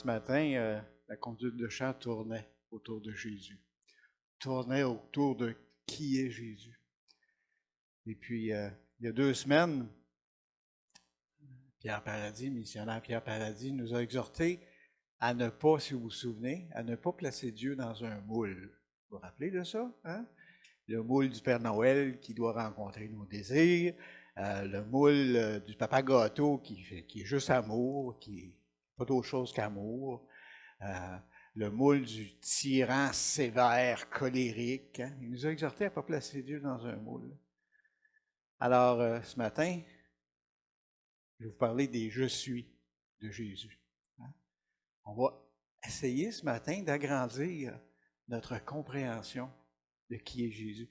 ce matin, la conduite de chant tournait autour de Jésus. Tournait autour de qui est Jésus. Et puis, il y a 2 semaines, Pierre Paradis, missionnaire Pierre Paradis, nous a exhortés à ne pas, si vous vous souvenez, à ne pas placer Dieu dans un moule. Vous vous rappelez de ça? Hein? Le moule du Père Noël qui doit rencontrer nos désirs, le moule du Papa Gâteau qui est juste amour, qui n'est pas d'autre chose qu'amour, le moule du tyran sévère, colérique. Hein? Il nous a exhortés à ne pas placer Dieu dans un moule. Alors, ce matin, je vais vous parler des « je suis » de Jésus. Hein? On va essayer ce matin d'agrandir notre compréhension de qui est Jésus.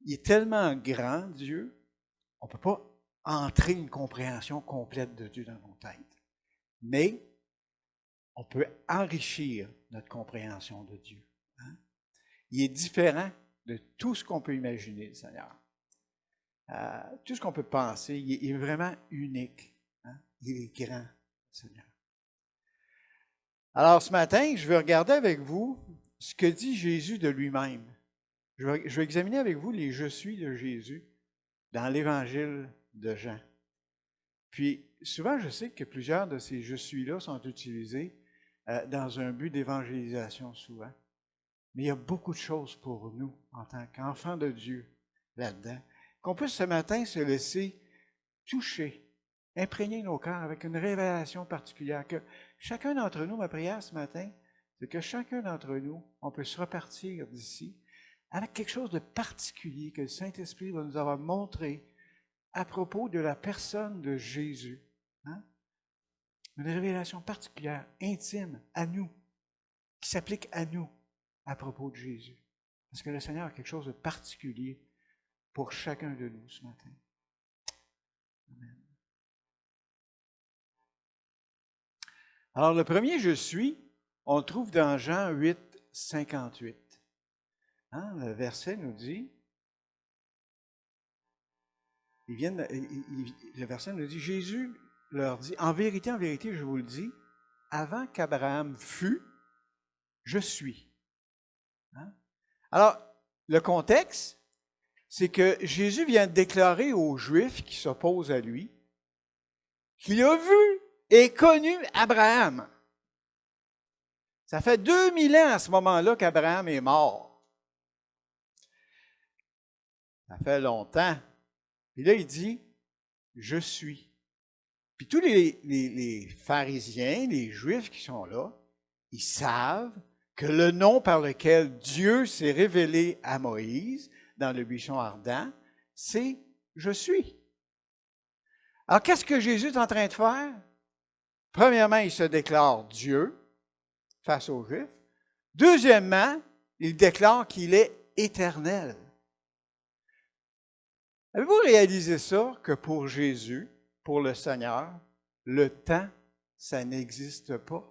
Il est tellement grand, Dieu, on ne peut pas entrer une compréhension complète de Dieu dans nos têtes. Mais on peut enrichir notre compréhension de Dieu. Hein? Il est différent de tout ce qu'on peut imaginer, le Seigneur. Tout ce qu'on peut penser, il est vraiment unique. Hein? Il est grand, le Seigneur. Alors, ce matin, je vais regarder avec vous ce que dit Jésus de lui-même. Je vais examiner avec vous les « je suis » de Jésus dans l'Évangile de Jean. Puis, souvent, je sais que plusieurs de ces « je suis-là » sont utilisés dans un but d'évangélisation souvent. Mais il y a beaucoup de choses pour nous, en tant qu'enfants de Dieu, là-dedans, qu'on puisse ce matin se laisser toucher, imprégner nos cœurs avec une révélation particulière. Que chacun d'entre nous, ma prière ce matin, c'est que chacun d'entre nous, on peut se repartir d'ici avec quelque chose de particulier que le Saint-Esprit va nous avoir montré à propos de la personne de Jésus. Hein? Une révélation particulière, intime, à nous, qui s'applique à nous à propos de Jésus. Parce que le Seigneur a quelque chose de particulier pour chacun de nous ce matin. Amen. Alors, le premier « je suis », on le trouve dans Jean 8, 58. Hein, le verset nous dit, le verset nous dit, Jésus leur dit, en vérité, je vous le dis, avant qu'Abraham fût, je suis. Hein? Alors, le contexte, c'est que Jésus vient de déclarer aux Juifs qui s'opposent à lui qu'il a vu et connu Abraham. Ça fait 2000 ans à ce moment-là qu'Abraham est mort. Ça fait longtemps. Et là, il dit, je suis. Puis tous les pharisiens, les Juifs qui sont là, ils savent que le nom par lequel Dieu s'est révélé à Moïse dans le buisson ardent, c'est « je suis ». Alors, qu'est-ce que Jésus est en train de faire? Premièrement, il se déclare Dieu face aux Juifs. Deuxièmement, il déclare qu'il est éternel. Avez-vous réalisé ça, que pour Jésus, pour le Seigneur, le temps, ça n'existe pas?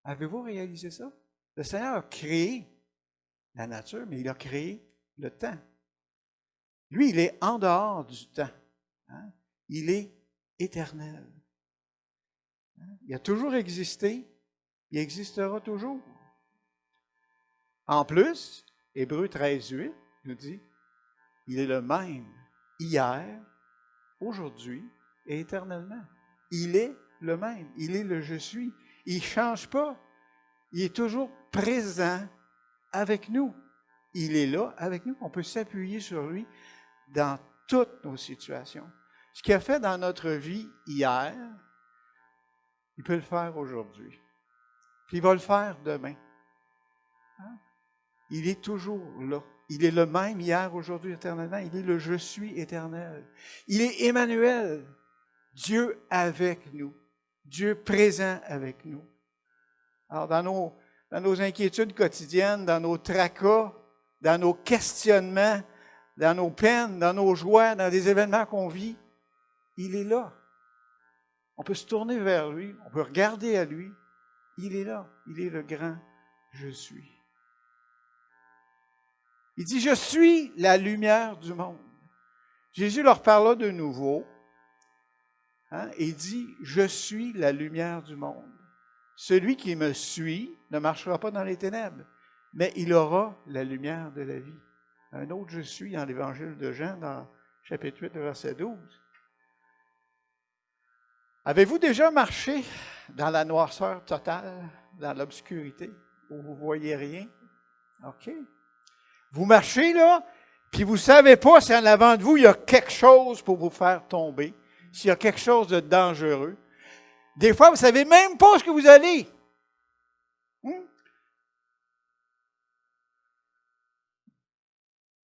Avez-vous réalisé ça? Le Seigneur a créé la nature, mais il a créé le temps. Lui, il est en dehors du temps. Hein? Il est éternel. Hein? Il a toujours existé, il existera toujours. En plus, Hébreux 13, 8 nous dit, il est le même hier, aujourd'hui et éternellement. Il est le même. Il est le « je suis ». Il ne change pas. Il est toujours présent avec nous. Il est là avec nous. On peut s'appuyer sur lui dans toutes nos situations. Ce qu'il a fait dans notre vie hier, il peut le faire aujourd'hui. Puis il va le faire demain. Hein? Il est toujours là. Il est le même hier, aujourd'hui, éternellement. Il est le « je suis » éternel. Il est Emmanuel, Dieu avec nous, Dieu présent avec nous. Alors, dans nos inquiétudes quotidiennes, dans nos tracas, dans nos questionnements, dans nos peines, dans nos joies, dans les événements qu'on vit, il est là. On peut se tourner vers lui, on peut regarder à lui. Il est là. Il est le grand « je suis ». Il dit, je suis la lumière du monde. Jésus leur parla de nouveau. Hein, et il dit, je suis la lumière du monde. celui qui me suit ne marchera pas dans les ténèbres, mais il aura la lumière de la vie. Un autre je suis dans l'Évangile de Jean, dans chapitre 8, verset 12. Avez-vous déjà marché dans la noirceur totale, dans l'obscurité, où vous ne voyez rien? OK. Vous marchez là, puis vous ne savez pas si en avant de vous, il y a quelque chose pour vous faire tomber, s'il y a quelque chose de dangereux. Des fois, vous ne savez même pas ce que vous allez.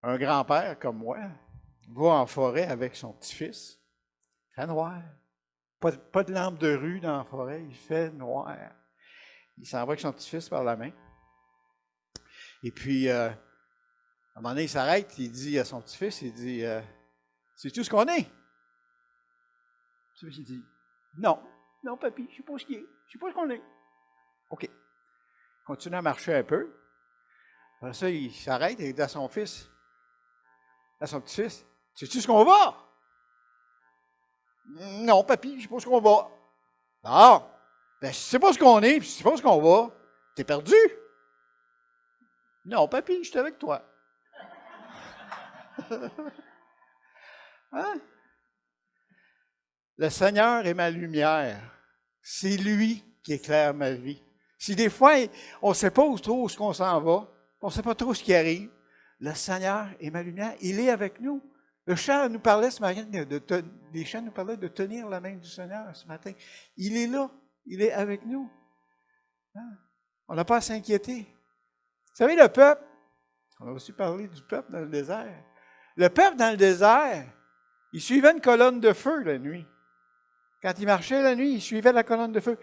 Un grand-père comme moi va en forêt avec son petit-fils. Il fait noir. Pas de lampe de rue dans la forêt, il fait noir. Il s'en va avec son petit-fils par la main. Et puis, à un moment donné, il s'arrête, il dit à son petit-fils, il dit, sais-tu ce qu'on est? Le petit-fils, il dit, non, papy, je ne sais pas ce qu'il est, je ne sais pas ce qu'on est. OK. Il continue à marcher un peu. Après ça, il s'arrête et il dit à son fils, à son petit-fils, sais-tu ce qu'on va? Non, papy, je ne sais pas ce qu'on va. Non, ben, je ne sais pas ce qu'on est, puis je ne sais pas ce qu'on va. T'es perdu? Non, papy, je suis avec toi. Hein? Le Seigneur est ma lumière. C'est lui qui éclaire ma vie. Si des fois, on ne sait pas trop où on s'en va, on ne sait pas trop ce qui arrive, le Seigneur est ma lumière. Il est avec nous. Le chant nous parlait ce matin, les chants nous parlaient de tenir la main du Seigneur ce matin. Il est là. Il est avec nous. Hein? On n'a pas à s'inquiéter. Vous savez, le peuple, on a aussi parlé du peuple dans le désert. Le peuple dans le désert, il suivait une colonne de feu la nuit. Quand il marchait la nuit, il suivait la colonne de feu.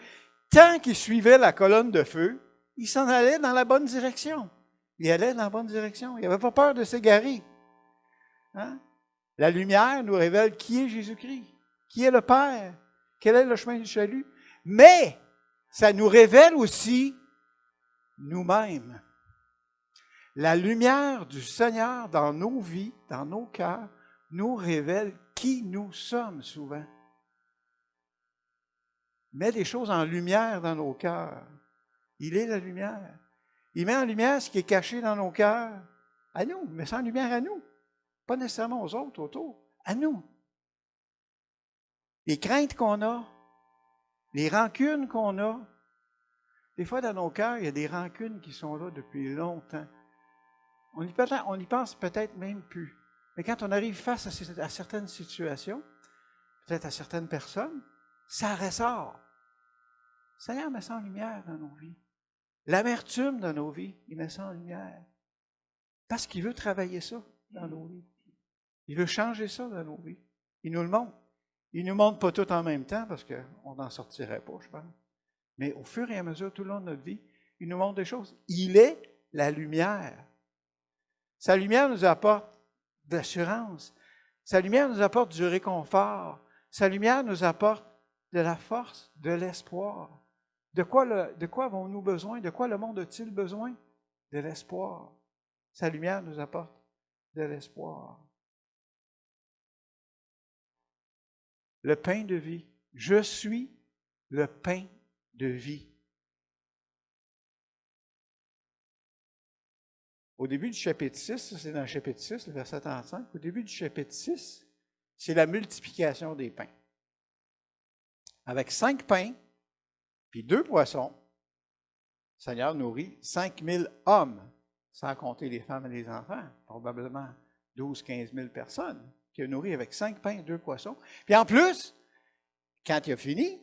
Tant qu'il suivait la colonne de feu, il s'en allait dans la bonne direction. Il allait dans la bonne direction. Il n'avait pas peur de s'égarer. Hein? La lumière nous révèle qui est Jésus-Christ, qui est le Père, quel est le chemin du salut. Mais ça nous révèle aussi nous-mêmes. La lumière du Seigneur dans nos vies, dans nos cœurs, nous révèle qui nous sommes souvent. Met des choses en lumière dans nos cœurs. Il est la lumière. Il met en lumière ce qui est caché dans nos cœurs. À nous, il met ça en lumière à nous. Pas nécessairement aux autres autour, à nous. Les craintes qu'on a, les rancunes qu'on a. Des fois, dans nos cœurs, il y a des rancunes qui sont là depuis longtemps. On y pense peut-être même plus. Mais quand on arrive face à certaines situations, peut-être à certaines personnes, ça ressort. Le Seigneur met ça en lumière dans nos vies. L'amertume dans nos vies, il met ça en lumière. Parce qu'il veut travailler ça dans nos vies. Il veut changer ça dans nos vies. Il nous le montre. Il ne nous montre pas tout en même temps parce qu'on n'en sortirait pas, je pense. Mais au fur et à mesure, tout le long de notre vie, il nous montre des choses. Il est la lumière. Sa lumière nous apporte de l'assurance. Sa lumière nous apporte du réconfort. Sa lumière nous apporte de la force, de l'espoir. De quoi avons-nous besoin? De quoi le monde a-t-il besoin? De l'espoir. Sa lumière nous apporte de l'espoir. Le pain de vie. Je suis le pain de vie. Au début du chapitre 6, ça c'est dans le chapitre 6, le verset 35, au début du chapitre 6, c'est la multiplication des pains. Avec 5 pains, puis 2 poissons, le Seigneur nourrit 5000 hommes, sans compter les femmes et les enfants, probablement 12-15 000 personnes, qu'il a nourri avec 5 pains et 2 poissons. Puis en plus, quand il a fini,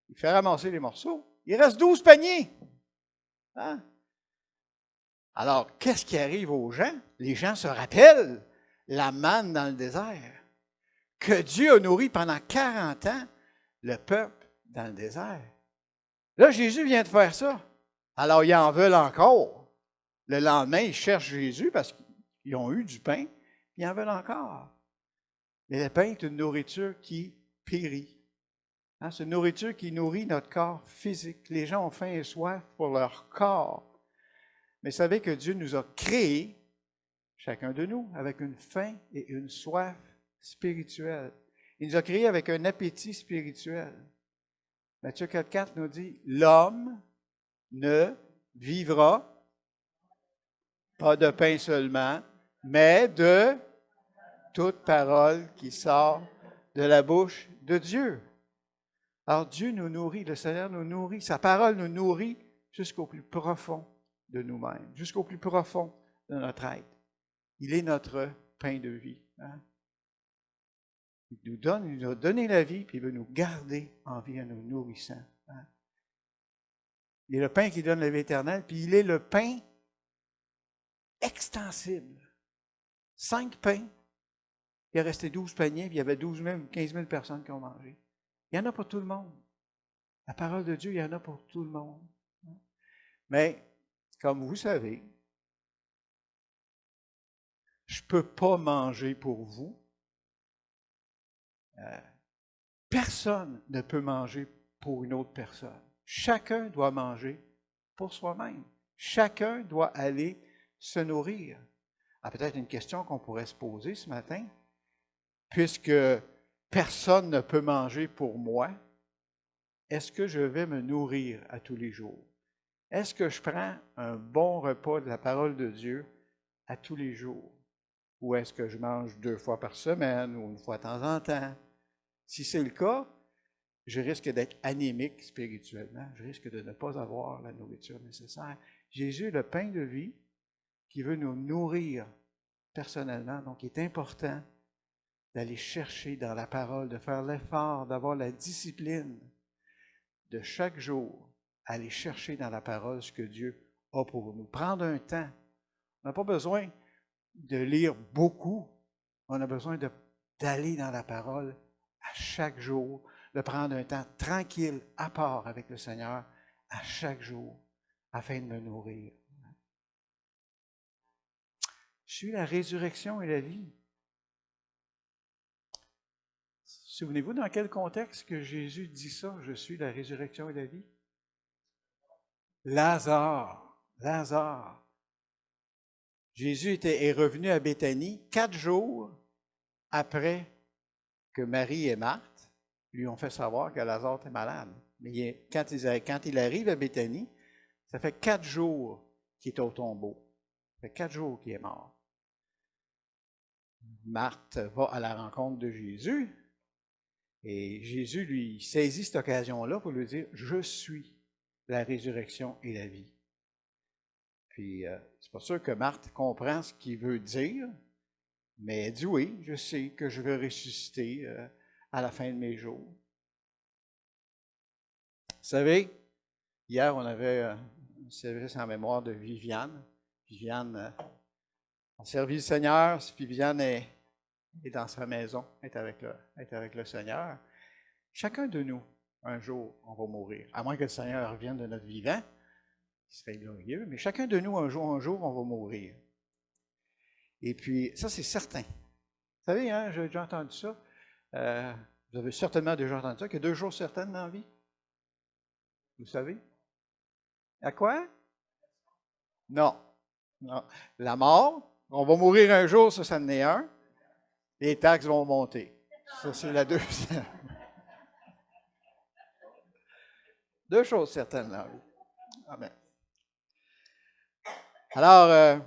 il fait ramasser les morceaux. Il reste 12 paniers. Hein? Alors, qu'est-ce qui arrive aux gens? Les gens se rappellent la manne dans le désert, que Dieu a nourri pendant 40 ans le peuple dans le désert. Là, Jésus vient de faire ça. Alors, ils en veulent encore. Le lendemain, ils cherchent Jésus parce qu'ils ont eu du pain, puis ils en veulent encore. Mais le pain est une nourriture qui périt. Hein, c'est une nourriture qui nourrit notre corps physique. Les gens ont faim et soif pour leur corps. Mais savez que Dieu nous a créés, chacun de nous, avec une faim et une soif spirituelle. Il nous a créés avec un appétit spirituel. Matthieu 4,4 nous dit, l'homme ne vivra pas de pain seulement, mais de toute parole qui sort de la bouche de Dieu. Alors Dieu nous nourrit, le Seigneur nous nourrit, sa parole nous nourrit jusqu'au plus profond de nous-mêmes, jusqu'au plus profond de notre être. Il est notre pain de vie. Hein? Il nous a donné la vie, puis il veut nous garder en vie en nous nourrissant. Hein? Il est le pain qui donne la vie éternelle, puis il est le pain extensible. 5 pains, il est resté 12 paniers, puis il y avait 12 000, 15 000 personnes qui ont mangé. Il y en a pour tout le monde. La parole de Dieu, il y en a pour tout le monde. Mais, comme vous savez, je ne peux pas manger pour vous. Personne ne peut manger pour une autre personne. Chacun doit manger pour soi-même. Chacun doit aller se nourrir. Ah, peut-être une question qu'on pourrait se poser ce matin. Puisque personne ne peut manger pour moi, est-ce que je vais me nourrir à tous les jours? Est-ce que je prends un bon repas de la parole de Dieu à tous les jours? Ou est-ce que je mange 2 fois par semaine ou 1 fois de temps en temps? Si c'est le cas, je risque d'être anémique spirituellement. Je risque de ne pas avoir la nourriture nécessaire. Jésus est le pain de vie qui veut nous nourrir personnellement. Donc, il est important d'aller chercher dans la parole, de faire l'effort, d'avoir la discipline de chaque jour, aller chercher dans la parole ce que Dieu a pour nous. Prendre un temps. On n'a pas besoin de lire beaucoup. On a besoin d'aller dans la parole à chaque jour, de prendre un temps tranquille, à part avec le Seigneur, à chaque jour, afin de me nourrir. Je suis la résurrection et la vie. Souvenez-vous dans quel contexte que Jésus dit ça, je suis la résurrection et la vie? Lazare. Jésus est revenu à Béthanie 4 jours après que Marie et Marthe lui ont fait savoir que Lazare était malade. Mais quand il arrive à Béthanie, ça fait 4 jours qu'il est au tombeau. Ça fait 4 jours qu'il est mort. Marthe va à la rencontre de Jésus et Jésus lui saisit cette occasion-là pour lui dire « Je suis la résurrection et la vie ». Puis, c'est pas sûr que Marthe comprend ce qu'il veut dire, mais elle dit « Oui, je sais que je vais ressusciter à la fin de mes jours ». Vous savez, hier, on avait un service en mémoire de Viviane. Viviane a servi le Seigneur. Viviane est dans sa maison, est avec le Seigneur. Chacun de nous, un jour, on va mourir. À moins que le Seigneur revienne de notre vivant, ce serait glorieux, mais chacun de nous, un jour, on va mourir. Et puis, ça, c'est certain. Vous savez, hein, j'ai déjà entendu ça. Vous avez certainement déjà entendu ça, qu'il y a 2 choses certaines dans la vie. Vous savez? À quoi? Non. La mort, on va mourir un jour, ça en est un. Les taxes vont monter. Ça, c'est la deuxième. 2 choses certaines dans la vie. Amen. Alors,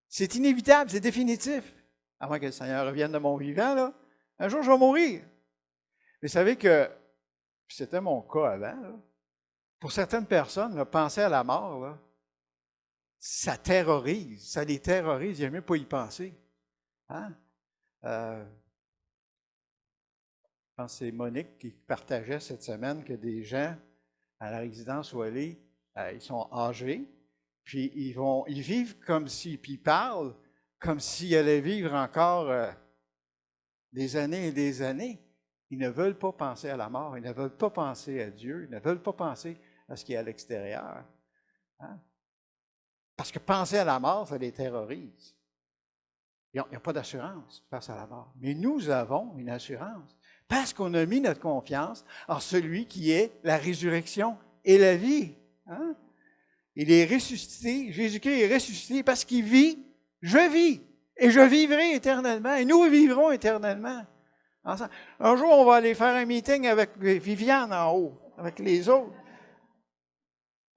c'est inévitable, c'est définitif. À moins que le Seigneur revienne de mon vivant, là. Un jour, je vais mourir. Mais vous savez que, c'était mon cas avant, là, pour certaines personnes, là, penser à la mort, là, ça terrorise, ça les terrorise, il n'y a même pas y penser. Hein? Je pense que c'est Monique qui partageait cette semaine que des gens à la résidence où elle est, ils sont âgés, puis ils vivent comme si, puis ils parlent comme s'ils allaient vivre encore des années et des années. Ils ne veulent pas penser à la mort, ils ne veulent pas penser à Dieu, ils ne veulent pas penser à ce qui est à l'extérieur. Hein? Parce que penser à la mort, ça les terrorise. Ils n'ont pas d'assurance face à la mort. Mais nous avons une assurance parce qu'on a mis notre confiance en celui qui est la résurrection et la vie. Hein? Il est ressuscité, Jésus-Christ est ressuscité parce qu'il vit, je vis, et je vivrai éternellement, et nous vivrons éternellement. Ensemble. Un jour, on va aller faire un meeting avec Viviane en haut, avec les autres.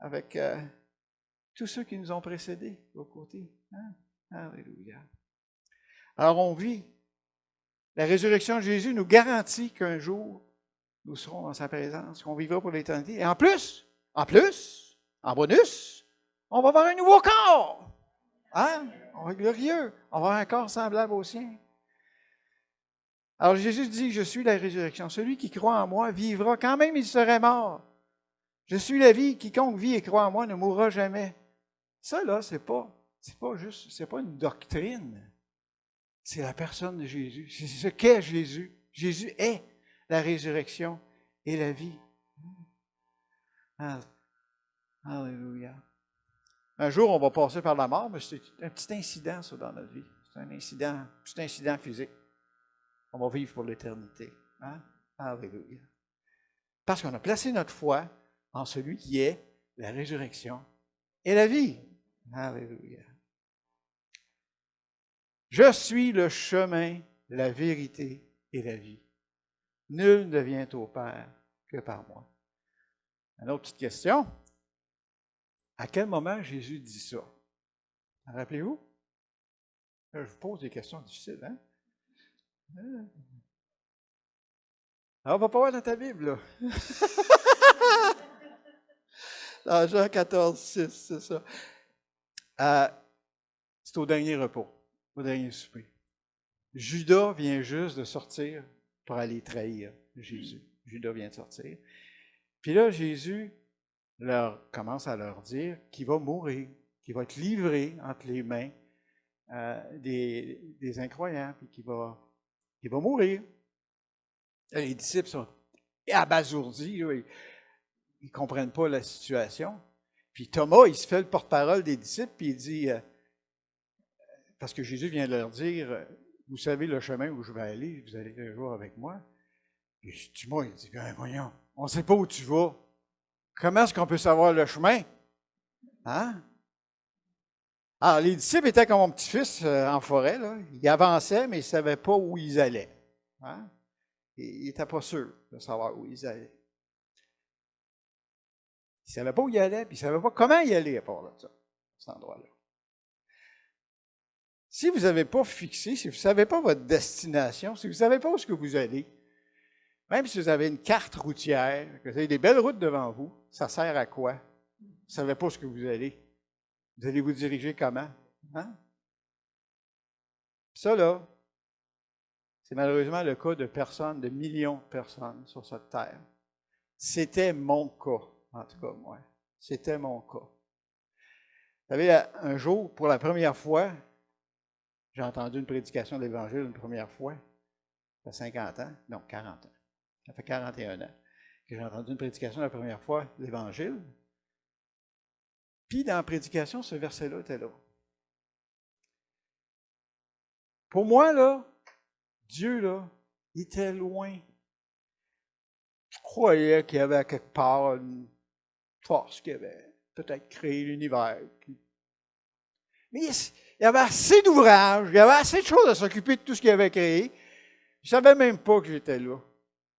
avec tous ceux qui nous ont précédés aux côtés. Hein? Alléluia. Alors on vit. La résurrection de Jésus nous garantit qu'un jour, nous serons dans sa présence, qu'on vivra pour l'éternité. Et en plus, en bonus, on va avoir un nouveau corps. Hein? On va être glorieux. On va avoir un corps semblable au sien. Alors Jésus dit, je suis la résurrection. Celui qui croit en moi vivra quand même il serait mort. Je suis la vie. Quiconque vit et croit en moi ne mourra jamais. Ça, là, c'est pas une doctrine. C'est la personne de Jésus. C'est ce qu'est Jésus. Jésus est la résurrection et la vie. Alléluia. Un jour, on va passer par la mort, mais c'est un petit incident, ça, dans notre vie. C'est un petit incident physique. On va vivre pour l'éternité. Hein? Alléluia. Parce qu'on a placé notre foi en celui qui est la résurrection et la vie. Alléluia. Je suis le chemin, la vérité et la vie. Nul ne vient au Père que par moi. Une autre petite question. À quel moment Jésus dit ça? Rappelez-vous? Je vous pose des questions difficiles, hein? Alors, on va pas voir dans ta Bible, là. Dans Jean 14, 6, c'est ça. C'est au dernier repos, au dernier souper. Judas vient juste de sortir pour aller trahir Jésus. Judas vient de sortir. Puis là, Jésus commence à leur dire qu'il va mourir, qu'il va être livré entre les mains des incroyants, puis qu'il va mourir. Les disciples sont abasourdis, là, ils ne comprennent pas la situation. Puis Thomas, il se fait le porte-parole des disciples, puis il dit, parce que Jésus vient de leur dire, vous savez le chemin où je vais aller, vous allez un jour avec moi. Et Thomas, il dit, bien voyons, on ne sait pas où tu vas. Comment est-ce qu'on peut savoir le chemin? Hein? Alors, les disciples étaient comme mon petit-fils en forêt, là. Ils avançaient, mais ils ne savaient pas où ils allaient. Hein? Ils n'étaient pas sûrs de savoir où ils allaient. Ils ne savaient pas où ils allaient, puis ils ne savaient pas comment y aller à part de ça, cet endroit-là. Si vous n'avez pas fixé, si vous ne savez pas votre destination, si vous ne savez pas où est-ce que vous allez, même si vous avez une carte routière, que vous avez des belles routes devant vous, ça sert à quoi? Vous ne savez pas où est-ce que vous allez. Vous allez vous diriger comment? Hein? Ça, là, c'est malheureusement le cas de personnes, de millions de personnes sur cette terre. C'était mon cas, en tout cas, moi. C'était mon cas. Vous savez, un jour, pour la première fois, j'ai entendu une prédication de l'Évangile une première fois. Ça fait 50 ans, non, 40 ans. Ça fait 41 ans que j'ai entendu une prédication la première fois de l'Évangile. Puis, dans la prédication, ce verset-là était là. Pour moi, là, Dieu, là, il était loin. Je croyais qu'il y avait quelque part une force qui avait peut-être créé l'univers. Mais il y avait assez d'ouvrages, il y avait assez de choses à s'occuper de tout ce qu'il avait créé. Je ne savais même pas que j'étais là.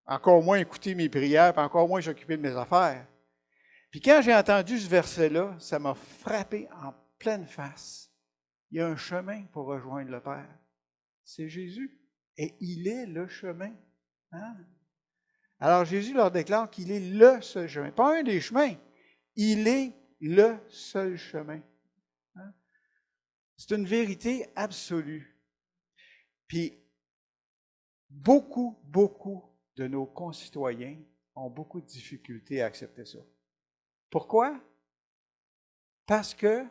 Encore moins écouter mes prières, puis encore moins s'occuper de mes affaires. Puis quand j'ai entendu ce verset-là, ça m'a frappé en pleine face. Il y a un chemin pour rejoindre le Père. C'est Jésus. Et il est le chemin. Hein? Alors Jésus leur déclare qu'il est le seul chemin. Pas un des chemins. Il est le seul chemin. Hein? C'est une vérité absolue. Puis, beaucoup de nos concitoyens ont beaucoup de difficultés à accepter ça. Pourquoi? Parce que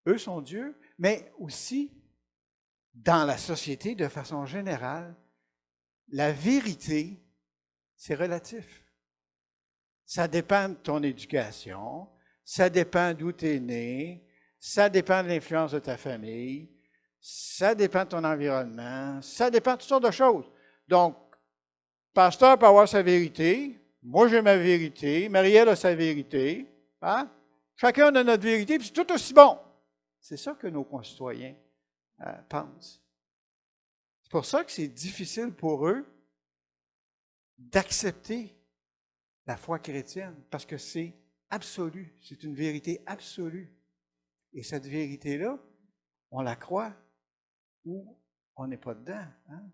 eux sont Dieu, mais aussi, dans la société, de façon générale, la vérité, c'est relatif. Ça dépend de ton éducation, ça dépend d'où tu es né, ça dépend de l'influence de ta famille, ça dépend de ton environnement, ça dépend de toutes sortes de choses. Donc, le pasteur peut avoir sa vérité, moi j'ai ma vérité, Marielle a sa vérité, hein? Chacun a notre vérité, puis c'est tout aussi bon. C'est ça que nos concitoyens pensent. C'est pour ça que c'est difficile pour eux d'accepter la foi chrétienne, parce que c'est absolue. C'est une vérité absolue. Et cette vérité-là, on la croit ou on n'est pas dedans. Hein?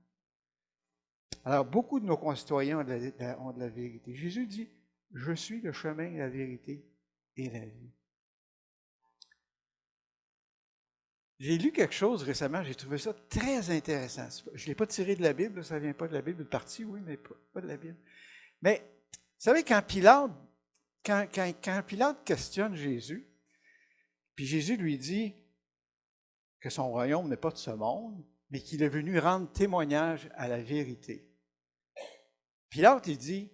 Alors, beaucoup de nos concitoyens ont de la vérité. Jésus dit, « Je suis le chemin, la vérité et la vie. » J'ai lu quelque chose récemment, j'ai trouvé ça très intéressant. Je ne l'ai pas tiré de la Bible, ça ne vient pas de la Bible, une partie, oui, mais pas de la Bible. Mais, vous savez, quand Pilate questionne Jésus, puis Jésus lui dit que son royaume n'est pas de ce monde, mais qu'il est venu rendre témoignage à la vérité. Pilate, il dit,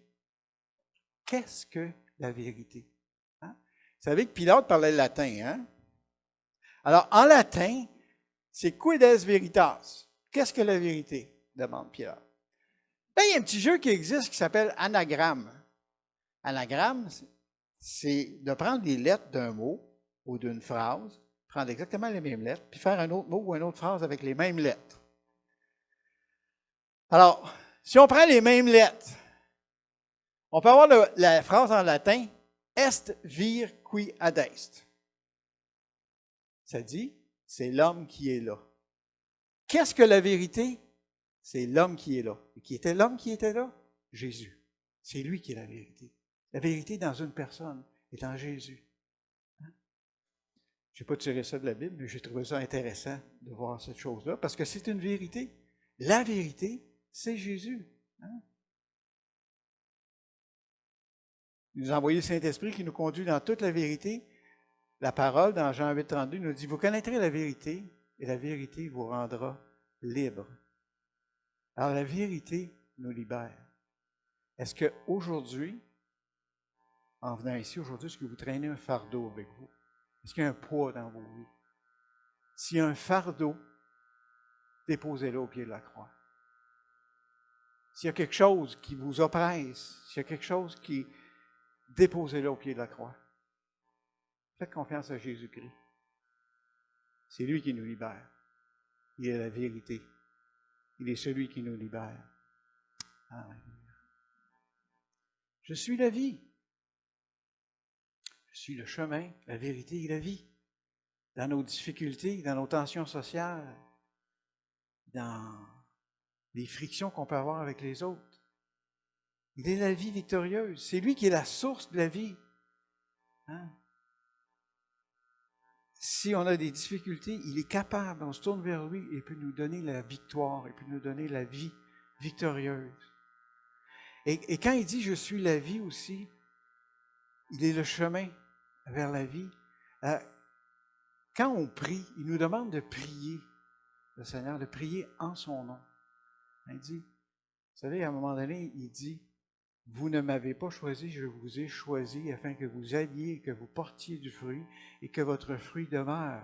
qu'est-ce que la vérité? Hein? Vous savez que Pilate parlait le latin, hein? Alors, en latin, c'est quid est veritas? Qu'est-ce que la vérité? Demande Pilate. Là, il y a un petit jeu qui existe qui s'appelle anagramme. Anagramme, c'est de prendre les lettres d'un mot ou d'une phrase, prendre exactement les mêmes lettres, puis faire un autre mot ou une autre phrase avec les mêmes lettres. Alors, si on prend les mêmes lettres, on peut avoir la phrase en latin « est vir qui ad est ». Ça dit, c'est l'homme qui est là. Qu'est-ce que la vérité? C'est l'homme qui est là. Et qui était l'homme qui était là? Jésus. C'est lui qui est la vérité. La vérité dans une personne est en Jésus. Hein? Je n'ai pas tiré ça de la Bible, mais j'ai trouvé ça intéressant de voir cette chose-là, parce que c'est une vérité. La vérité, c'est Jésus. Hein? Il nous a envoyé le Saint-Esprit qui nous conduit dans toute la vérité. La parole, dans Jean 8, 32, nous dit, vous connaîtrez la vérité, et la vérité vous rendra libre. Alors, la vérité nous libère. Est-ce qu'aujourd'hui, en venant ici aujourd'hui, est-ce que vous traînez un fardeau avec vous? Est-ce qu'il y a un poids dans vos vies? S'il y a un fardeau, déposez-le au pied de la croix. S'il y a quelque chose qui vous oppresse, s'il y a quelque chose qui... déposez-le au pied de la croix. Faites confiance à Jésus-Christ. C'est lui qui nous libère. Il est la vérité. Il est celui qui nous libère. Amen. Je suis la vie. Je suis le chemin, la vérité et la vie. Dans nos difficultés, dans nos tensions sociales, dans les frictions qu'on peut avoir avec les autres. Il est la vie victorieuse. C'est lui qui est la source de la vie. Hein? Si on a des difficultés, il est capable, on se tourne vers lui et il peut nous donner la victoire, il peut nous donner la vie victorieuse. Et quand il dit « je suis la vie » aussi, il est le chemin vers la vie. Quand on prie, il nous demande de prier le Seigneur, de prier en son nom. Il dit, vous savez, à un moment donné, il dit, « Vous ne m'avez pas choisi, je vous ai choisi afin que vous alliez, que vous portiez du fruit et que votre fruit demeure,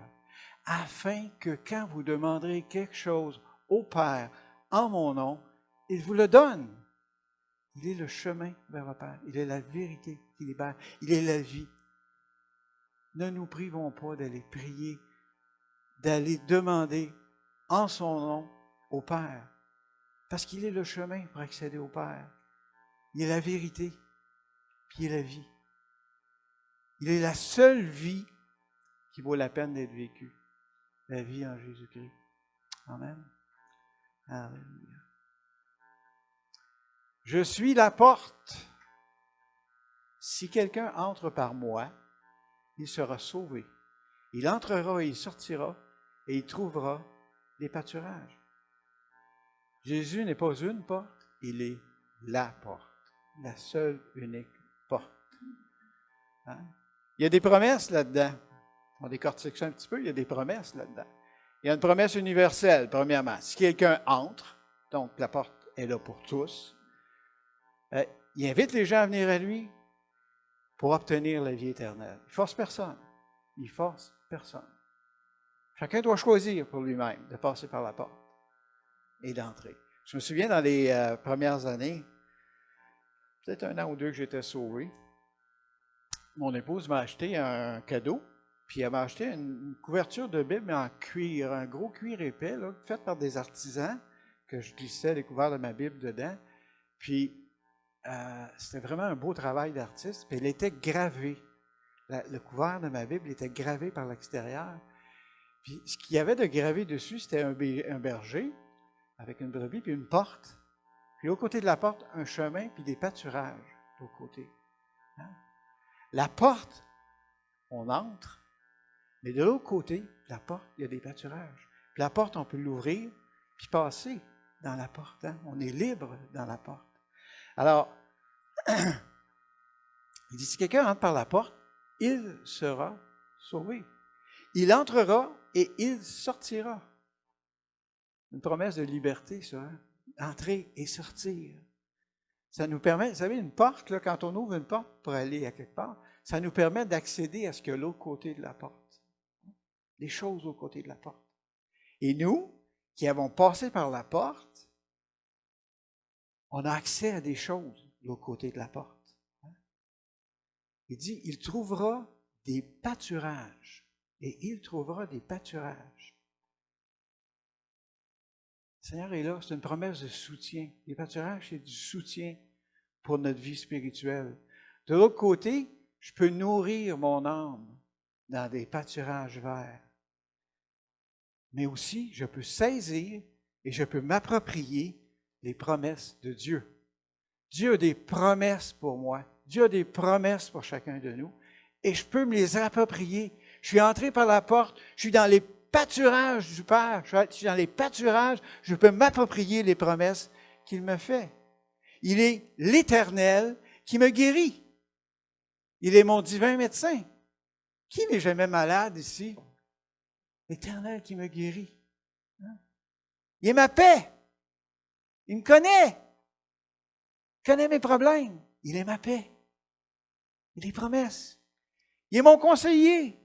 afin que quand vous demanderez quelque chose au Père en mon nom, il vous le donne. » Il est le chemin vers le Père. Il est la vérité qui libère. Il est la vie. Ne nous privons pas d'aller prier, d'aller demander en son nom au Père. Parce qu'il est le chemin pour accéder au Père. Il est la vérité, puis il est la vie. Il est la seule vie qui vaut la peine d'être vécue. La vie en Jésus-Christ. Amen. Alléluia. Je suis la porte. Si quelqu'un entre par moi, il sera sauvé. Il entrera et il sortira et il trouvera des pâturages. Jésus n'est pas une porte, il est la porte. La seule, unique porte. Hein? Il y a des promesses là-dedans. On décortique ça un petit peu, il y a des promesses là-dedans. Il y a une promesse universelle, premièrement. Si quelqu'un entre, donc la porte est là pour tous, il invite les gens à venir à lui pour obtenir la vie éternelle. Il ne force personne. Il force personne. Chacun doit choisir pour lui-même de passer par la porte et d'entrer. Je me souviens dans les premières années, peut-être 1 an ou 2 que j'étais sauvé, mon épouse m'a acheté un cadeau, puis elle m'a acheté une couverture de Bible en cuir, un gros cuir épais, là, fait par des artisans, que je glissais les couverts de ma Bible dedans. Puis, c'était vraiment un beau travail d'artiste, puis elle était gravée Le couvert de ma Bible était gravé par l'extérieur. Puis ce qu'il y avait de gravé dessus, c'était un berger avec une brebis, puis une porte. Puis au côté de la porte, un chemin, puis des pâturages de l'autre côté. Hein? La porte, on entre, mais de l'autre côté, la porte, il y a des pâturages. Puis la porte, on peut l'ouvrir, puis passer dans la porte. Hein? On est libre dans la porte. Alors, il dit, si quelqu'un entre par la porte, il sera sauvé. Il entrera et il sortira. Une promesse de liberté, ça. Hein? Entrer et sortir. Ça nous permet, vous savez, une porte, là, quand on ouvre une porte pour aller à quelque part, ça nous permet d'accéder à ce qu'il y a l'autre côté de la porte. Les choses au côté de la porte. Et nous, qui avons passé par la porte, on a accès à des choses de l'autre côté de la porte. Il dit, il trouvera des pâturages. Et il trouvera des pâturages. Le Seigneur est là, c'est une promesse de soutien. Les pâturages, c'est du soutien pour notre vie spirituelle. De l'autre côté, je peux nourrir mon âme dans des pâturages verts. Mais aussi, je peux saisir et je peux m'approprier les promesses de Dieu. Dieu a des promesses pour moi. Dieu a des promesses pour chacun de nous. Et je peux me les approprier. Je suis entré par la porte, je suis dans les pâturages du Père, je suis dans les pâturages, je peux m'approprier les promesses qu'il me fait. Il est l'Éternel qui me guérit. Il est mon divin médecin. Qui n'est jamais malade ici? L'Éternel qui me guérit. Il est ma paix. Il me connaît. Il connaît mes problèmes. Il est ma paix. Il est promesses. Il est mon conseiller.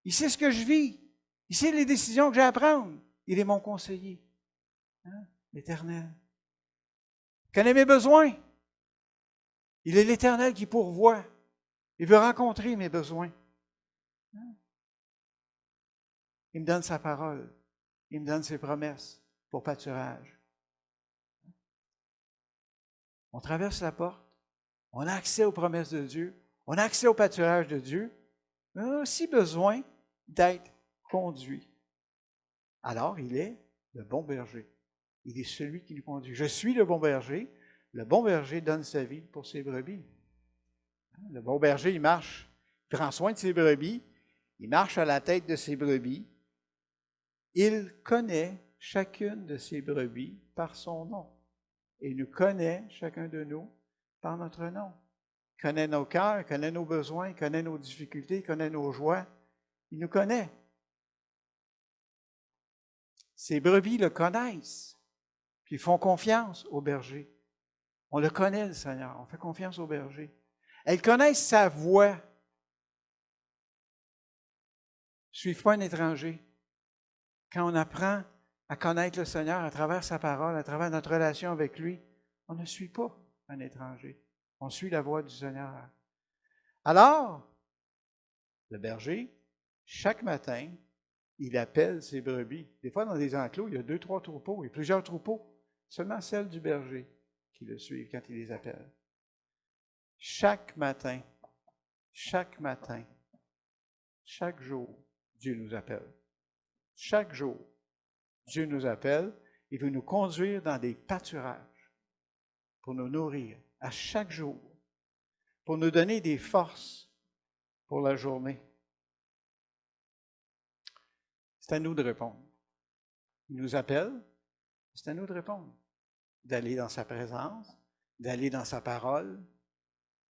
Il sait ce que je vis. Il sait les décisions que j'ai à prendre. Il est mon conseiller. L'Éternel. Il connaît mes besoins. Il est l'Éternel qui pourvoit. Il veut rencontrer mes besoins. Il me donne sa parole. Il me donne ses promesses pour pâturage. On traverse la porte. On a accès aux promesses de Dieu. On a accès au pâturage de Dieu. Mais on a aussi besoin d'être conduit. Alors, il est le bon berger. Il est celui qui nous conduit. Je suis le bon berger. Le bon berger donne sa vie pour ses brebis. Le bon berger, il marche, il prend soin de ses brebis, il marche à la tête de ses brebis. Il connaît chacune de ses brebis par son nom. Et il nous connaît, chacun de nous, par notre nom. Il connaît nos cœurs, il connaît nos besoins, il connaît nos difficultés, il connaît nos joies. Il nous connaît. Ces brebis le connaissent, puis ils font confiance au berger. On le connaît, le Seigneur, on fait confiance au berger. Elles connaissent sa voix. Ne suivent pas un étranger. Quand on apprend à connaître le Seigneur à travers sa parole, à travers notre relation avec lui, on ne suit pas un étranger. On suit la voix du Seigneur. Alors, le berger, chaque matin, il appelle ses brebis. Des fois, dans des enclos, il y a 2, 3 troupeaux, il y a plusieurs troupeaux. Seulement celles du berger qui le suivent quand il les appelle. Chaque matin, chaque jour, Dieu nous appelle. Chaque jour, Dieu nous appelle. Il veut nous conduire dans des pâturages pour nous nourrir à chaque jour, pour nous donner des forces pour la journée. C'est à nous de répondre. Il nous appelle, c'est à nous de répondre. D'aller dans sa présence, d'aller dans sa parole,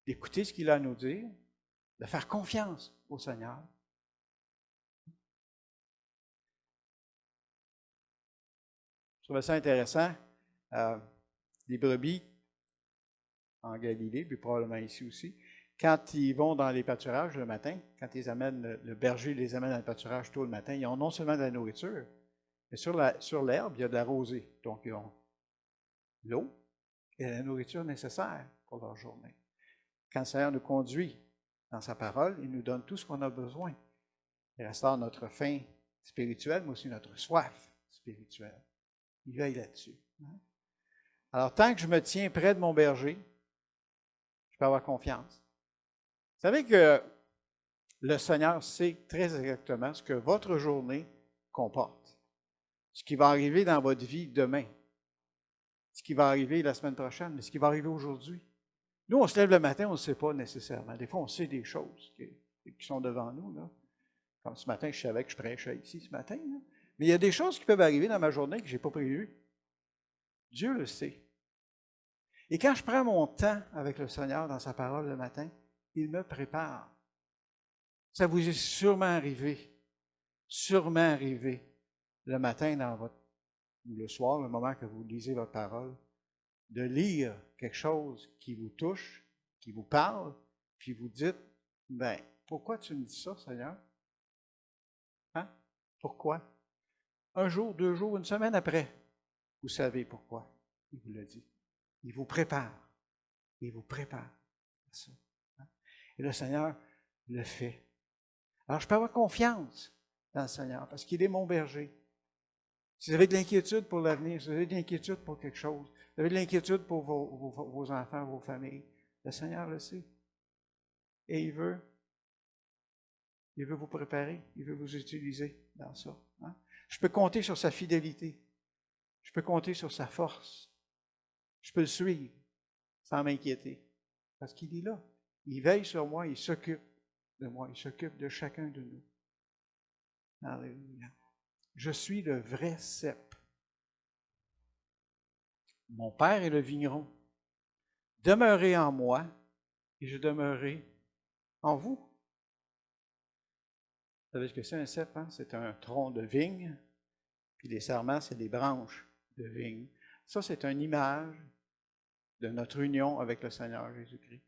d'écouter ce qu'il a à nous dire, de faire confiance au Seigneur. Je trouvais ça intéressant. Les brebis en Galilée, puis probablement ici aussi, quand ils vont dans les pâturages le matin, quand ils amènent, le berger les amène dans le pâturage tôt le matin, ils ont non seulement de la nourriture, mais sur l'herbe, il y a de la rosée. Donc, ils ont l'eau et la nourriture nécessaire pour leur journée. Quand le Seigneur nous conduit dans sa parole, il nous donne tout ce qu'on a besoin. Il restaure notre faim spirituelle, mais aussi notre soif spirituelle. Il veille là-dessus. Alors, tant que je me tiens près de mon berger, je peux avoir confiance. Vous savez que Le Seigneur sait très exactement ce que votre journée comporte, ce qui va arriver dans votre vie demain, ce qui va arriver la semaine prochaine, mais ce qui va arriver aujourd'hui. Nous, on se lève le matin, on ne sait pas nécessairement. Des fois, on sait des choses qui sont devant nous. Là. Comme ce matin, je savais que je prêchais ici ce matin. Là. Mais il y a des choses qui peuvent arriver dans ma journée que je n'ai pas prévues. Dieu le sait. Et quand je prends mon temps avec le Seigneur dans sa parole le matin, il me prépare. Ça vous est sûrement arrivé le matin ou le soir, le moment que vous lisez votre parole, de lire quelque chose qui vous touche, qui vous parle, puis vous dites, ben, pourquoi tu me dis ça, Seigneur? Hein? Pourquoi? Un jour, 2 jours, une semaine après, vous savez pourquoi il vous l'a dit. Il vous prépare. Il vous prépare à ça. Et le Seigneur le fait. Alors, je peux avoir confiance dans le Seigneur parce qu'il est mon berger. Si vous avez de l'inquiétude pour l'avenir, si vous avez de l'inquiétude pour quelque chose, vous avez de l'inquiétude pour vos enfants, vos familles, le Seigneur le sait. Et il veut vous préparer, il veut vous utiliser dans ça. Hein? Je peux compter sur sa fidélité. Je peux compter sur sa force. Je peux le suivre sans m'inquiéter. Parce qu'il est là. Il veille sur moi, il s'occupe de moi, il s'occupe de chacun de nous. Alléluia. Je suis le vrai cep. Mon Père est le vigneron. Demeurez en moi et je demeurerai en vous. Vous savez ce que c'est un cep? Hein? C'est un tronc de vigne, puis les serments, c'est des branches de vigne. Ça, c'est une image de notre union avec le Seigneur Jésus-Christ.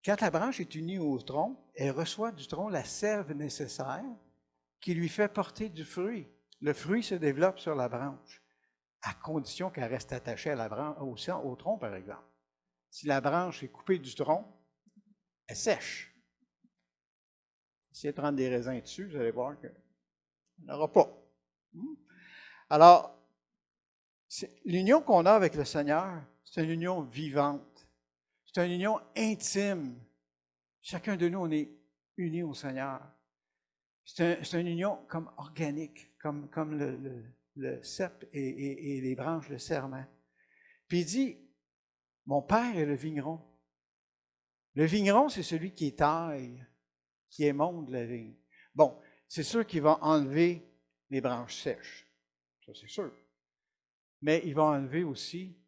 Quand la branche est unie au tronc, elle reçoit du tronc la sève nécessaire qui lui fait porter du fruit. Le fruit se développe sur la branche, à condition qu'elle reste attachée à la branche, au tronc, par exemple. Si la branche est coupée du tronc, elle sèche. Essayez de prendre des raisins dessus, vous allez voir qu'il n'y en aura pas. Alors, l'union qu'on a avec le Seigneur, c'est une union vivante. C'est une union intime. Chacun de nous, on est unis au Seigneur. C'est une union comme organique, comme le cep et les branches, le serment. Puis il dit, mon Père est le vigneron. Le vigneron, c'est celui qui taille, qui émonde la vigne. Bon, c'est sûr qu'il va enlever les branches sèches. Ça, c'est sûr. Mais il va enlever aussi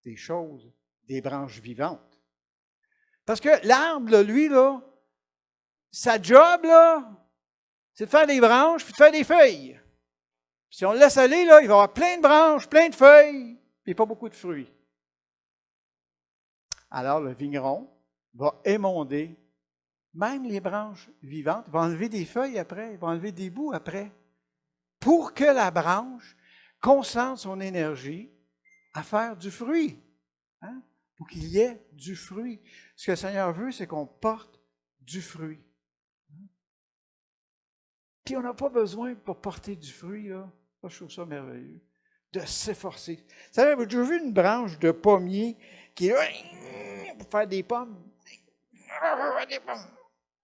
des choses, des branches vivantes. Parce que l'arbre, lui, là, sa job, là, c'est de faire des branches puis de faire des feuilles. Puis si on le laisse aller, là, il va y avoir plein de branches, plein de feuilles, puis pas beaucoup de fruits. Alors, le vigneron va émonder même les branches vivantes, il va enlever des feuilles après, il va enlever des bouts après, pour que la branche concentre son énergie à faire du fruit. Hein? Pour qu'il y ait du fruit. Ce que le Seigneur veut, c'est qu'on porte du fruit. Puis on n'a pas besoin, pour porter du fruit, là, je trouve ça merveilleux, de s'efforcer. Vous savez, vous avez déjà vu une branche de pommier qui est là pour faire des pommes?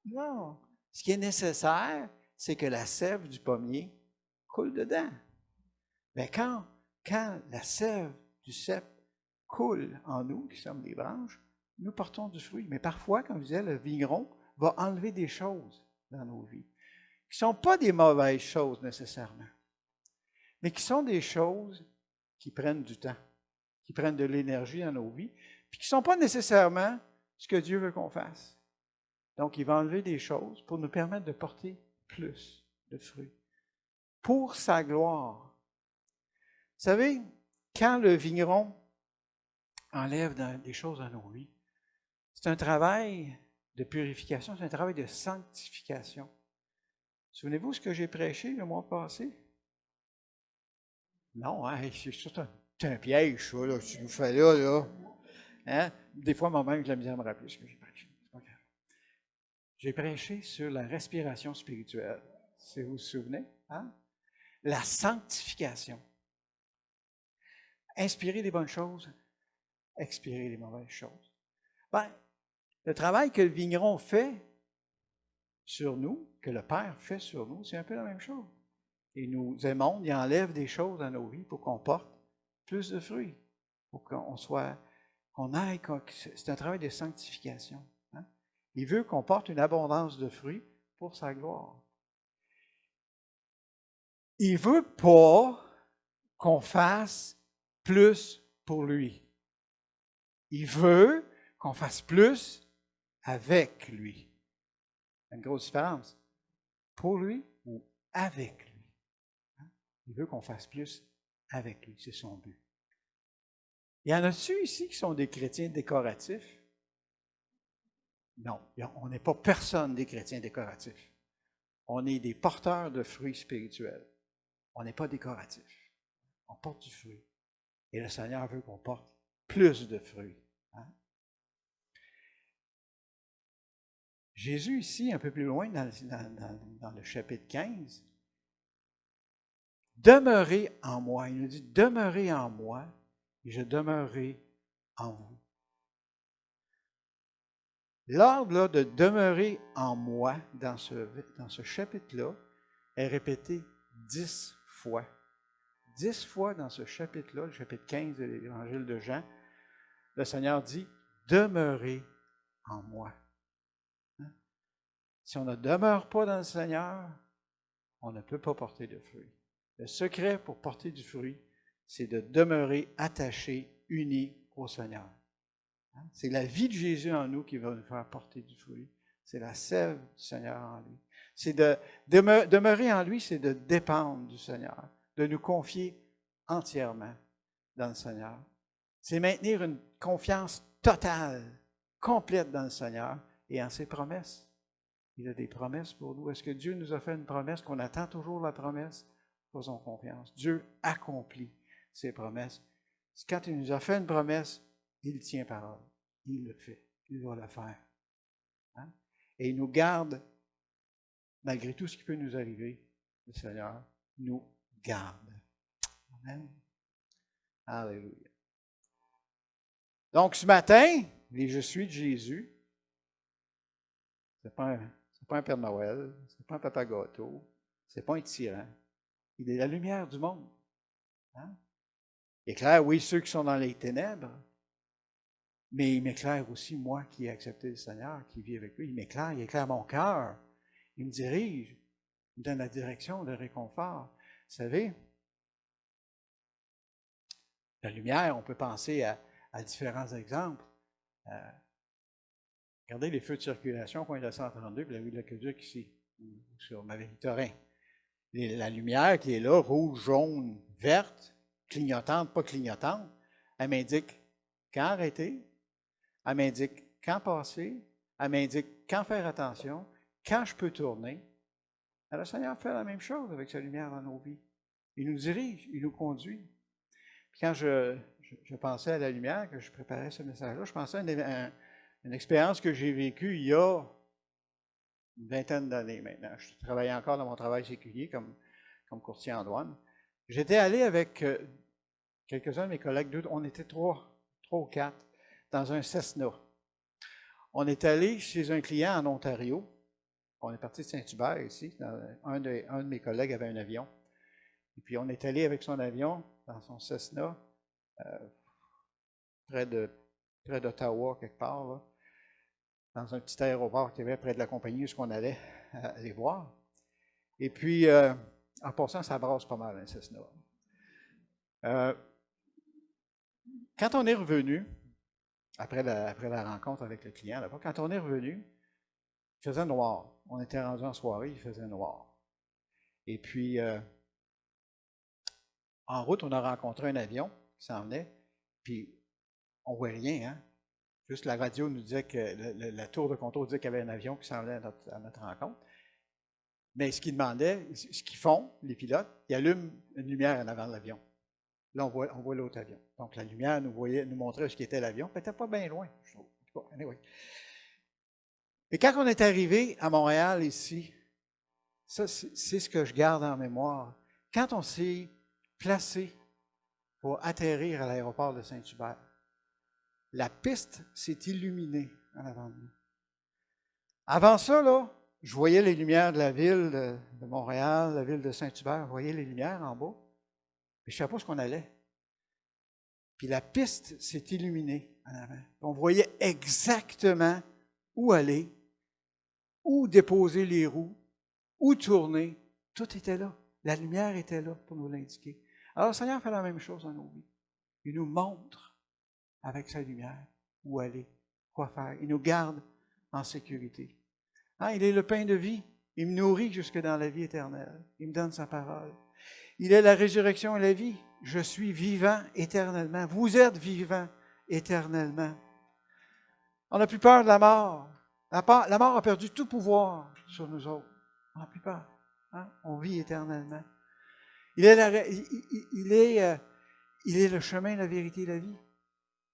Non. Ce qui est nécessaire, c'est que la sève du pommier coule dedans. Mais quand la sève du cep coule en nous, qui sommes des branches, nous portons du fruit. Mais parfois, comme je disais, le vigneron va enlever des choses dans nos vies, qui ne sont pas des mauvaises choses nécessairement, mais qui sont des choses qui prennent du temps, qui prennent de l'énergie dans nos vies, puis qui ne sont pas nécessairement ce que Dieu veut qu'on fasse. Donc, il va enlever des choses pour nous permettre de porter plus de fruits, pour sa gloire. Vous savez, quand le vigneron enlève des choses dans nos vies, c'est un travail de purification, c'est un travail de sanctification. Souvenez-vous ce que j'ai prêché le mois passé? Non, hein, c'est un piège, ça, là, tu nous fais là. Hein? Des fois, moi-même, j'ai la misère à me rappeler ce que j'ai prêché. C'est pas grave. J'ai prêché sur la respiration spirituelle, si vous vous souvenez. Hein? La sanctification. Inspirer les bonnes choses, expirer les mauvaises choses. Ben, Le travail que le vigneron fait sur nous, que le Père fait sur nous, c'est un peu la même chose. Il nous émonde, il enlève des choses dans nos vies pour qu'on porte plus de fruits, pour qu'on soit, qu'on aille, c'est un travail de sanctification. Hein? Il veut qu'on porte une abondance de fruits pour sa gloire. Il ne veut pas qu'on fasse plus pour lui. Il veut qu'on fasse plus avec lui. Il y a une grosse différence. Pour lui ou avec lui. Il veut qu'on fasse plus avec lui. C'est son but. Il y en a-tu ici qui sont des chrétiens décoratifs? Non, on n'est pas personne des chrétiens décoratifs. On est des porteurs de fruits spirituels. On n'est pas décoratifs. On porte du fruit. Et le Seigneur veut qu'on porte plus de fruits. Hein? Jésus, ici, un peu plus loin dans le chapitre 15, demeurez en moi. Il nous dit, demeurez en moi et je demeurerai en vous. L'ordre là, de demeurer en moi dans ce chapitre-là est répété 10 fois. 10 fois dans ce chapitre-là, le chapitre 15 de l'Évangile de Jean, le Seigneur dit, demeurez en moi. Hein? Si on ne demeure pas dans le Seigneur, on ne peut pas porter de fruit. Le secret pour porter du fruit, c'est de demeurer attaché, uni au Seigneur. C'est la vie de Jésus en nous qui va nous faire porter du fruit. C'est la sève du Seigneur en lui. C'est de demeurer en lui, c'est de dépendre du Seigneur, de nous confier entièrement dans le Seigneur. C'est maintenir une confiance totale, complète dans le Seigneur et en ses promesses. Il a des promesses pour nous. Est-ce que Dieu nous a fait une promesse, qu'on attend toujours la promesse? Faisons confiance. Dieu accomplit ses promesses. Quand il nous a fait une promesse, il tient parole. Il le fait. Il va le faire. Hein? Et il nous garde, malgré tout ce qui peut nous arriver, le Seigneur nous garde. Amen. Alléluia. Donc, ce matin, les Je suis de Jésus, ce n'est pas un Père Noël, ce n'est pas un Papa Gâteau, ce n'est pas un tyran. Il est la lumière du monde. Hein? Il éclaire, oui, ceux qui sont dans les ténèbres, mais il m'éclaire aussi, moi qui ai accepté le Seigneur, qui vis avec lui. Il éclaire mon cœur. Il me dirige, il me donne la direction, le réconfort. Vous savez, la lumière, on peut penser à différents exemples. Regardez les feux de circulation, coin de 132, puis la rue de l'Aqueduc ici, sur Marie-Victorin. La lumière qui est là, rouge, jaune, verte, clignotante, pas clignotante, elle m'indique quand arrêter, elle m'indique quand passer, elle m'indique quand faire attention, quand je peux tourner. Alors, le Seigneur fait la même chose avec sa lumière dans nos vies. Il nous dirige, il nous conduit. Puis quand je pensais à la lumière, que je préparais ce message-là, je pensais à une expérience que j'ai vécue il y a une vingtaine d'années maintenant. Je travaillais encore dans mon travail séculier comme courtier en douane. J'étais allé avec quelques-uns de mes collègues, on était trois ou quatre, dans un Cessna. On est allé chez un client en Ontario. On est parti de Saint-Hubert ici. Un de mes collègues avait un avion. Et puis on est allé avec son avion, dans son Cessna, près d'Ottawa, quelque part, là, dans un petit aéroport qu'il y avait près de la compagnie où on allait aller voir. Et puis, en passant, ça brasse pas mal, un Cessna. Quand on est revenu, après la rencontre avec le client, là-bas, quand on est revenu, il faisait noir. On était rendu en soirée, il faisait noir. Et puis, en route, on a rencontré un avion qui s'en venait, puis on ne voit rien, hein? Juste la radio nous disait que la tour de contrôle disait qu'il y avait un avion qui s'en venait à notre rencontre. Mais ce qu'ils demandaient, ce qu'ils font, les pilotes, ils allument une lumière en avant de l'avion. Là, on voit l'autre avion. Donc, la lumière nous montrait ce qu'était l'avion. Peut-être pas bien loin, je trouve. Anyway. Et quand on est arrivé à Montréal, ici, ça, c'est ce que je garde en mémoire. Quand on s'est placé pour atterrir à l'aéroport de Saint-Hubert, la piste s'est illuminée en avant de nous. Avant ça, là, je voyais les lumières de la ville de Montréal, la ville de Saint-Hubert. Je voyais les lumières en bas. Mais je ne savais pas où on allait. Puis la piste s'est illuminée en avant. On voyait exactement où aller, où déposer les roues, où tourner. Tout était là. La lumière était là pour nous l'indiquer. Alors le Seigneur fait la même chose dans nos vies. Il nous montre avec sa lumière où aller, quoi faire. Il nous garde en sécurité. Hein, il est le pain de vie. Il me nourrit jusque dans la vie éternelle. Il me donne sa parole. Il est la résurrection et la vie. Je suis vivant éternellement. Vous êtes vivant éternellement. On n'a plus peur de la mort. La mort a perdu tout pouvoir sur nous autres. On n'a plus peur. Hein? On vit éternellement. Il est le chemin, la vérité et la vie.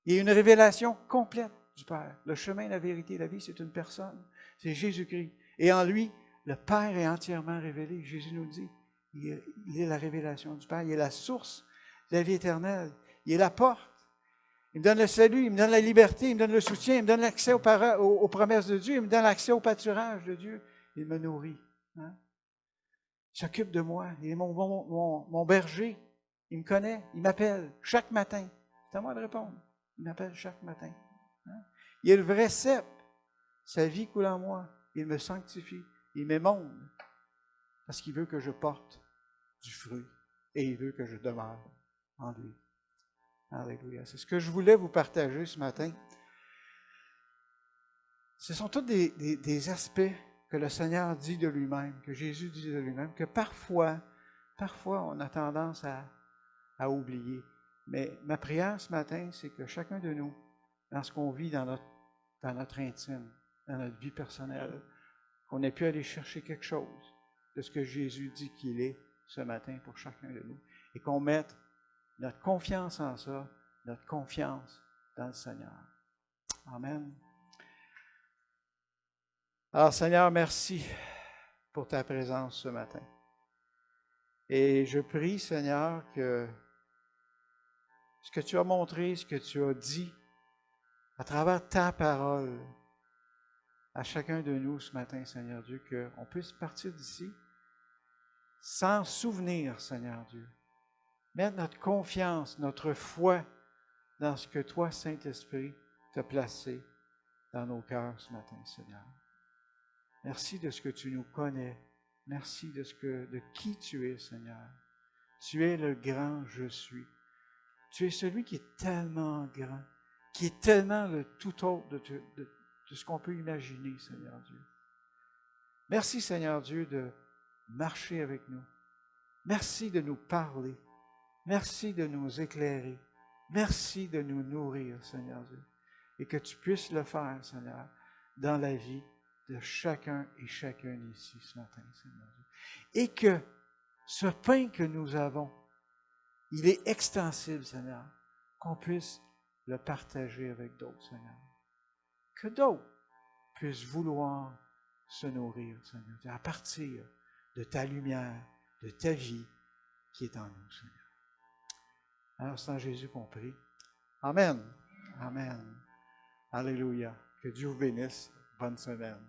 Il y a une révélation complète du Père. Le chemin, la vérité et la vie, c'est une personne. C'est Jésus-Christ. Et en lui, le Père est entièrement révélé. Jésus nous dit, il est la révélation du Père. Il est la source de la vie éternelle. Il est la porte. Il me donne le salut, il me donne la liberté, il me donne le soutien, il me donne l'accès aux promesses de Dieu, il me donne l'accès au pâturage de Dieu. Il me nourrit. Hein? Il s'occupe de moi. Il est mon berger. Il me connaît. Il m'appelle chaque matin. C'est à moi de répondre. Il m'appelle chaque matin. Hein? Il est le vrai cep. Sa vie coule en moi. Il me sanctifie. Il m'émonde. Parce qu'il veut que je porte du fruit. Et il veut que je demeure en lui. Alléluia. C'est ce que je voulais vous partager ce matin. Ce sont tous des aspects que le Seigneur dit de lui-même, que Jésus dit de lui-même, que parfois on a tendance à oublier. Mais ma prière ce matin, c'est que chacun de nous, dans ce qu'on vit dans notre intime, dans notre vie personnelle, qu'on ait pu aller chercher quelque chose de ce que Jésus dit qu'il est ce matin pour chacun de nous. Et qu'on mette notre confiance en ça, notre confiance dans le Seigneur. Amen. Alors Seigneur, merci pour ta présence ce matin. Et je prie, Seigneur, que ce que tu as montré, ce que tu as dit, à travers ta parole, à chacun de nous ce matin, Seigneur Dieu, qu'on puisse partir d'ici sans souvenir, Seigneur Dieu. Mettre notre confiance, notre foi dans ce que toi, Saint-Esprit, t'as placé dans nos cœurs ce matin, Seigneur. Merci de ce que tu nous connais. Merci de qui tu es, Seigneur. Tu es le grand je suis. Tu es celui qui est tellement grand, qui est tellement le tout autre de ce qu'on peut imaginer, Seigneur Dieu. Merci, Seigneur Dieu, de marcher avec nous. Merci de nous parler. Merci de nous éclairer. Merci de nous nourrir, Seigneur Dieu. Et que tu puisses le faire, Seigneur, dans la vie de chacun et chacune ici ce matin, Seigneur Dieu. Et que ce pain que nous avons, il est extensible, Seigneur, qu'on puisse le partager avec d'autres, Seigneur. Que d'autres puissent vouloir se nourrir, Seigneur, à partir de ta lumière, de ta vie qui est en nous, Seigneur. Alors, c'est en Jésus qu'on prie. Amen. Amen. Alléluia. Que Dieu vous bénisse. Bonne semaine.